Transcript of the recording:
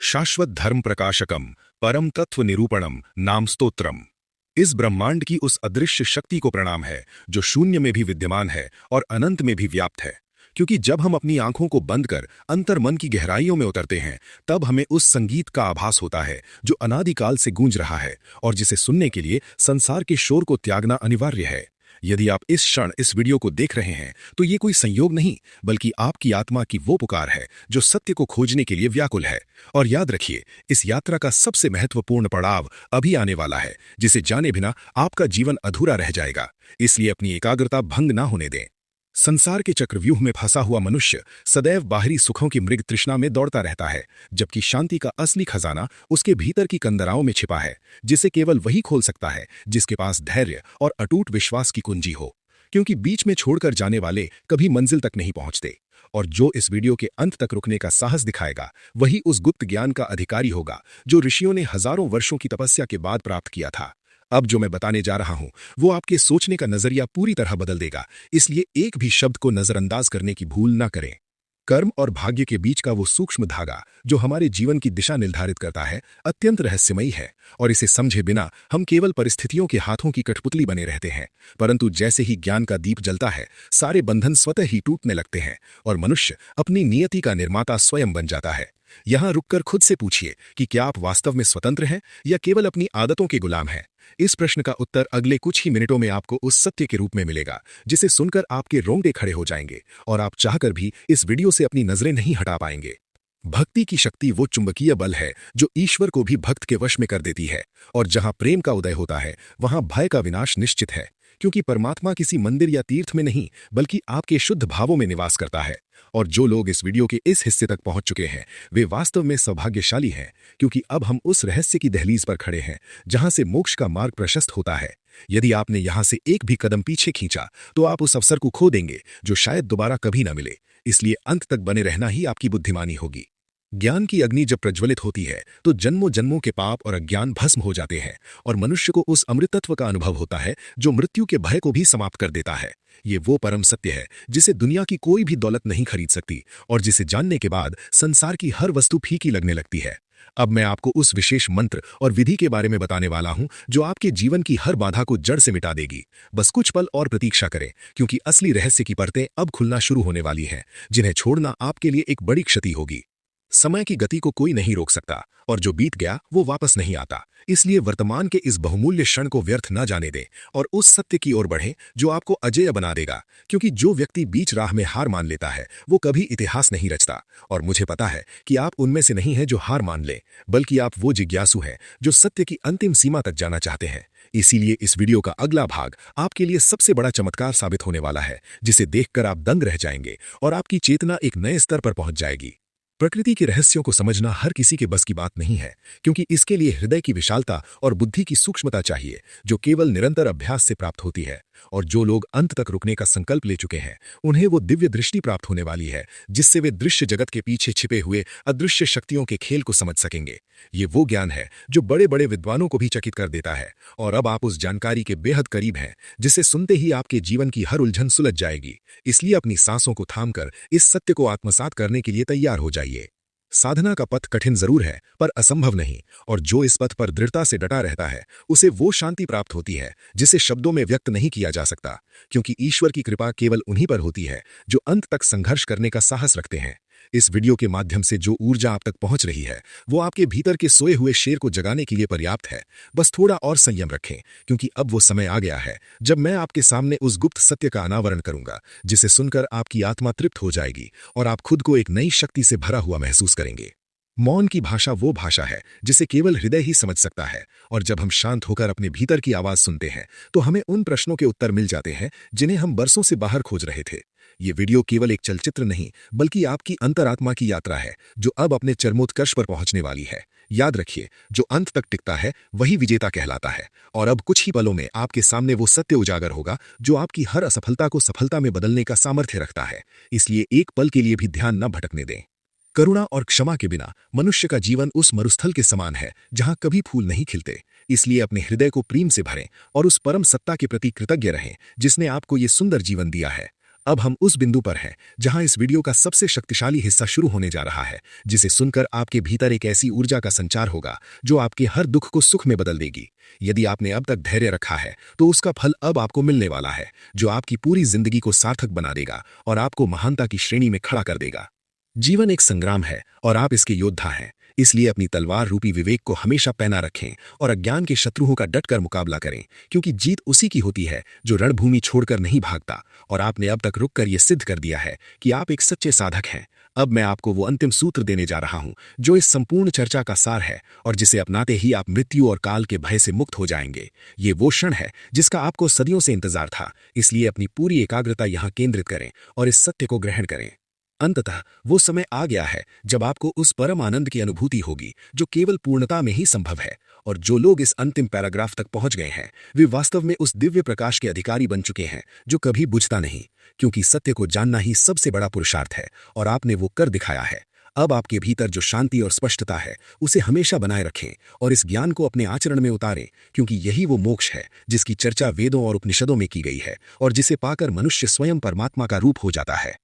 शाश्वत धर्म प्रकाशकम परम तत्व निरूपणम नाम स्तोत्रम। इस ब्रह्मांड की उस अदृश्य शक्ति को प्रणाम है जो शून्य में भी विद्यमान है और अनंत में भी व्याप्त है। क्योंकि जब हम अपनी आंखों को बंद कर अंतर मन की गहराइयों में उतरते हैं, तब हमें उस संगीत का आभास होता है जो अनादिकाल से गूंज रहा है और जिसे सुनने के लिए संसार के शोर को त्यागना अनिवार्य है। यदि आप इस क्षण इस वीडियो को देख रहे हैं, तो ये कोई संयोग नहीं, बल्कि आपकी आत्मा की वो पुकार है जो सत्य को खोजने के लिए व्याकुल है। और याद रखिए, इस यात्रा का सबसे महत्वपूर्ण पड़ाव अभी आने वाला है, जिसे जाने बिना आपका जीवन अधूरा रह जाएगा। इसलिए अपनी एकाग्रता भंग ना होने दें। संसार के चक्रव्यूह में फंसा हुआ मनुष्य सदैव बाहरी सुखों की मृग तृष्णा में दौड़ता रहता है, जबकि शांति का असली खजाना उसके भीतर की कंदराओं में छिपा है, जिसे केवल वही खोल सकता है जिसके पास धैर्य और अटूट विश्वास की कुंजी हो। क्योंकि बीच में छोड़कर जाने वाले कभी मंजिल तक नहीं पहुंचते, और जो इस वीडियो के अंत तक रुकने का साहस दिखाएगा, वही उस गुप्त ज्ञान का अधिकारी होगा जो ऋषियों ने हजारों वर्षों की तपस्या के बाद प्राप्त किया था। अब जो मैं बताने जा रहा हूं, वो आपके सोचने का नजरिया पूरी तरह बदल देगा। इसलिए एक भी शब्द को नजरअंदाज करने की भूल न करें। कर्म और भाग्य के बीच का वो सूक्ष्म धागा जो हमारे जीवन की दिशा निर्धारित करता है, अत्यंत रहस्यमयी है, और इसे समझे बिना हम केवल परिस्थितियों के हाथों की कठपुतली बने रहते हैं। परंतु जैसे ही ज्ञान का दीप जलता है, सारे बंधन स्वतः ही टूटने लगते हैं और मनुष्य अपनी नियति का निर्माता स्वयं बन जाता है। यहां रुककर खुद से पूछिए कि क्या आप वास्तव में स्वतंत्र हैं या केवल अपनी आदतों के गुलाम हैं। इस प्रश्न का उत्तर अगले कुछ ही मिनटों में आपको उस सत्य के रूप में मिलेगा जिसे सुनकर आपके रोंगटे खड़े हो जाएंगे और आप चाहकर भी इस वीडियो से अपनी नजरें नहीं हटा पाएंगे। भक्ति की शक्ति वो चुंबकीय बल है जो ईश्वर को भी भक्त के वश में कर देती है, और जहां प्रेम का उदय होता है, वहां भय का विनाश निश्चित है। क्योंकि परमात्मा किसी मंदिर या तीर्थ में नहीं, बल्कि आपके शुद्ध भावों में निवास करता है। और जो लोग इस वीडियो के इस हिस्से तक पहुंच चुके हैं, वे वास्तव में सौभाग्यशाली हैं, क्योंकि अब हम उस रहस्य की दहलीज पर खड़े हैं जहां से मोक्ष का मार्ग प्रशस्त होता है। यदि आपने यहां से एक भी कदम पीछे खींचा, तो आप उस अवसर को खो देंगे जो शायद दोबारा कभी न मिले। इसलिए अंत तक बने रहना ही आपकी बुद्धिमानी होगी। ज्ञान की अग्नि जब प्रज्वलित होती है, तो जन्मों जन्मों के पाप और अज्ञान भस्म हो जाते हैं, और मनुष्य को उस अमृतत्व का अनुभव होता है जो मृत्यु के भय को भी समाप्त कर देता है। ये वो परम सत्य है जिसे दुनिया की कोई भी दौलत नहीं खरीद सकती, और जिसे जानने के बाद संसार की हर वस्तु फीकी लगने लगती है। अब मैं आपको उस विशेष मंत्र और विधि के बारे में बताने वाला हूं जो आपके जीवन की हर बाधा को जड़ से मिटा देगी। बस कुछ पल और प्रतीक्षा करें, क्योंकि असली रहस्य की परतें अब खुलना शुरू होने वाली हैं, जिन्हें छोड़ना आपके लिए एक बड़ी क्षति होगी। समय की गति को कोई नहीं रोक सकता, और जो बीत गया वो वापस नहीं आता। इसलिए वर्तमान के इस बहुमूल्य क्षण को व्यर्थ न जाने दें और उस सत्य की ओर बढ़ें जो आपको अजेय बना देगा। क्योंकि जो व्यक्ति बीच राह में हार मान लेता है, वो कभी इतिहास नहीं रचता। और मुझे पता है कि आप उनमें से नहीं हैं जो हार मान लें, बल्कि आप वो जिज्ञासु हैं जो सत्य की अंतिम सीमा तक जाना चाहते हैं। इसीलिए इस वीडियो का अगला भाग आपके लिए सबसे बड़ा चमत्कार साबित होने वाला है, जिसे देखकर आप दंग रह जाएंगे और आपकी चेतना एक नए स्तर पर पहुंच जाएगी। प्रकृति के रहस्यों को समझना हर किसी के बस की बात नहीं है, क्योंकि इसके लिए हृदय की विशालता और बुद्धि की सूक्ष्मता चाहिए, जो केवल निरंतर अभ्यास से प्राप्त होती है। और जो लोग अंत तक रुकने का संकल्प ले चुके हैं, उन्हें वो दिव्य दृष्टि प्राप्त होने वाली है, जिससे वे दृश्य जगत के पीछे छिपे हुए अदृश्य शक्तियों के खेल को समझ सकेंगे। ये वो ज्ञान है जो बड़े बड़े विद्वानों को भी चकित कर देता है, और अब आप उस जानकारी के बेहद करीब हैं, जिसे सुनते ही आपके जीवन की हर उलझन सुलझ जाएगी। इसलिए अपनी सांसों को थामकर इस सत्य को आत्मसात करने के लिए तैयार हो जाइए। साधना का पथ कठिन जरूर है, पर असंभव नहीं, और जो इस पथ पर दृढ़ता से डटा रहता है, उसे वो शांति प्राप्त होती है जिसे शब्दों में व्यक्त नहीं किया जा सकता। क्योंकि ईश्वर की कृपा केवल उन्हीं पर होती है जो अंत तक संघर्ष करने का साहस रखते हैं। इस वीडियो के माध्यम से जो ऊर्जा आप तक पहुंच रही है, वो आपके भीतर के सोए हुए शेर को जगाने के लिए पर्याप्त है। बस थोड़ा और संयम रखें, क्योंकि अब वो समय आ गया है जब मैं आपके सामने उस गुप्त सत्य का अनावरण करूंगा, जिसे सुनकर आपकी आत्मा तृप्त हो जाएगी और आप खुद को एक नई शक्ति से भरा हुआ महसूस करेंगे। मौन की भाषा वो भाषा है जिसे केवल हृदय ही समझ सकता है, और जब हम शांत होकर अपने भीतर की आवाज सुनते हैं, तो हमें उन प्रश्नों के उत्तर मिल जाते हैं जिन्हें हम बरसों से बाहर खोज रहे थे। ये वीडियो केवल एक चलचित्र नहीं, बल्कि आपकी अंतरात्मा की यात्रा है, जो अब अपने चरमोत्कर्ष पर पहुंचने वाली है। याद रखिए, जो अंत तक टिकता है वही विजेता कहलाता है। और अब कुछ ही पलों में आपके सामने वो सत्य उजागर होगा जो आपकी हर असफलता को सफलता में बदलने का सामर्थ्य रखता है। इसलिए एक पल के लिए भी ध्यान न भटकने दें। करुणा और क्षमा के बिना मनुष्य का जीवन उस मरुस्थल के समान है जहां कभी फूल नहीं खिलते। इसलिए अपने हृदय को प्रेम से भरें और उस परम सत्ता के प्रति कृतज्ञ रहें जिसने आपको ये सुंदर जीवन दिया है। अब हम उस बिंदु पर हैं जहां इस वीडियो का सबसे शक्तिशाली हिस्सा शुरू होने जा रहा है, जिसे सुनकर आपके भीतर एक ऐसी ऊर्जा का संचार होगा जो आपके हर दुख को सुख में बदल देगी। यदि आपने अब तक धैर्य रखा है तो उसका फल अब आपको मिलने वाला है, जो आपकी पूरी जिंदगी को सार्थक बना देगा और आपको महानता की श्रेणी में खड़ा कर देगा। जीवन एक संग्राम है और आप इसके योद्धा हैं, इसलिए अपनी तलवार रूपी विवेक को हमेशा पहना रखें और अज्ञान के शत्रुओं का डटकर मुकाबला करें, क्योंकि जीत उसी की होती है जो रणभूमि छोड़कर नहीं भागता। और आपने अब तक रुककर यह सिद्ध कर दिया है कि आप एक सच्चे साधक हैं। अब मैं आपको वो अंतिम सूत्र देने जा रहा हूं जो इस संपूर्ण चर्चा का सार है और जिसे अपनाते ही आप मृत्यु और काल के भय से मुक्त हो जाएंगे। ये वो क्षण है जिसका आपको सदियों से इंतजार था, इसलिए अपनी पूरी एकाग्रता यहां केंद्रित करें और इस सत्य को ग्रहण करें। अंततः वो समय आ गया है जब आपको उस परम आनंद की अनुभूति होगी जो केवल पूर्णता में ही संभव है। और जो लोग इस अंतिम पैराग्राफ तक पहुंच गए हैं वे वास्तव में उस दिव्य प्रकाश के अधिकारी बन चुके हैं जो कभी बुझता नहीं, क्योंकि सत्य को जानना ही सबसे बड़ा पुरुषार्थ है और आपने वो कर दिखाया है। अब आपके भीतर जो शांति और स्पष्टता है उसे हमेशा बनाए रखें और इस ज्ञान को अपने आचरण में उतारें, क्योंकि यही वो मोक्ष है जिसकी चर्चा वेदों और उपनिषदों में की गई है और जिसे पाकर मनुष्य स्वयं परमात्मा का रूप हो जाता है।